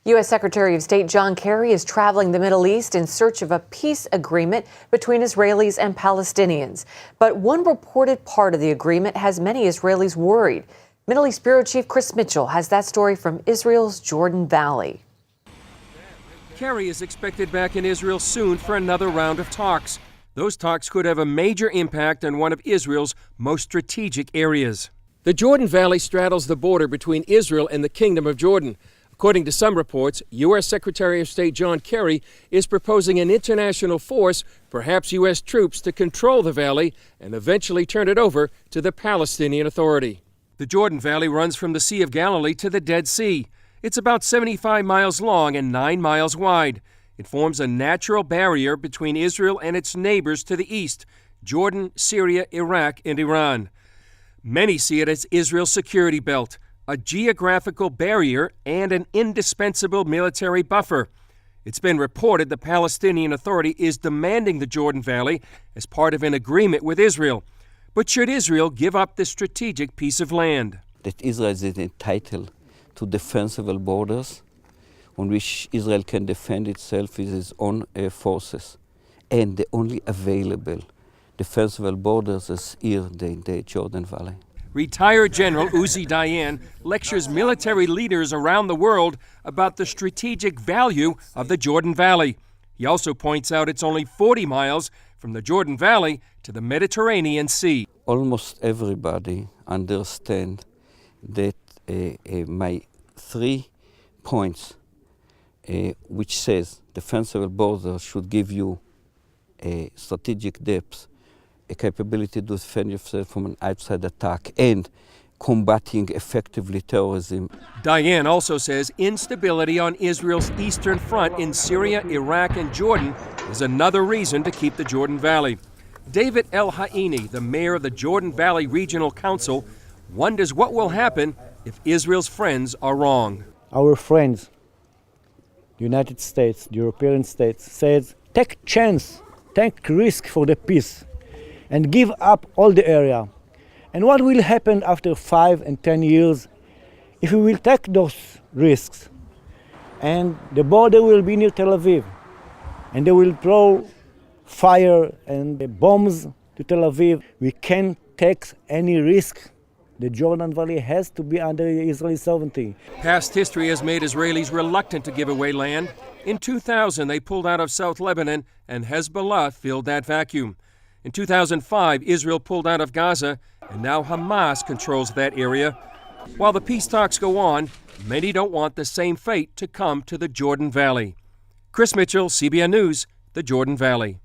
U.S. Secretary of State John Kerry is traveling the Middle East in search of a peace agreement between Israelis and Palestinians. But one reported part of the agreement has many Israelis worried. Middle East Bureau Chief Chris Mitchell has that story from Israel's Jordan Valley. Kerry is expected back in Israel soon for another round of talks. Those talks could have a major impact on one of Israel's most strategic areas. The Jordan Valley straddles the border between Israel and the Kingdom of Jordan. According to some reports, U.S. Secretary of State John Kerry is proposing an international force, perhaps U.S. troops, to control the valley and eventually turn it over to the Palestinian Authority. The Jordan Valley runs from the Sea of Galilee to the Dead Sea. It's about 75 miles long and 9 miles wide. It forms a natural barrier between Israel and its neighbors to the east, Jordan, Syria, Iraq, and Iran. Many see it as Israel's security belt, a geographical barrier and an indispensable military buffer. It's been reported the Palestinian Authority is demanding the Jordan Valley as part of an agreement with Israel. But should Israel give up this strategic piece of land? That Israel is entitled to defensible borders on which Israel can defend itself with its own forces. And the only available defensible borders is here in the Jordan Valley. Retired General Uzi Dayan lectures military leaders around the world about the strategic value of the Jordan Valley. He also points out it's only 40 miles from the Jordan Valley to the Mediterranean Sea. Almost everybody understands that my 3 points, which says defensible borders should give you a strategic depth, a capability to defend yourself from an outside attack, and combating effectively terrorism. Dayan also says instability on Israel's eastern front in Syria, Iraq, and Jordan is another reason to keep the Jordan Valley. David El Haini, the mayor of the Jordan Valley Regional Council, wonders what will happen if Israel's friends are wrong. Our friends, the United States, the European states, says take chance, take risk for the peace, and give up all the area. And what will happen after 5 and 10 years if we will take those risks? And the border will be near Tel Aviv, and they will throw fire and bombs to Tel Aviv. We can't take any risk. The Jordan Valley has to be under Israeli sovereignty. Past history has made Israelis reluctant to give away land. In 2000, they pulled out of South Lebanon, and Hezbollah filled that vacuum. In 2005, Israel pulled out of Gaza, and now Hamas controls that area. While the peace talks go on, many don't want the same fate to come to the Jordan Valley. Chris Mitchell, CBN News, the Jordan Valley.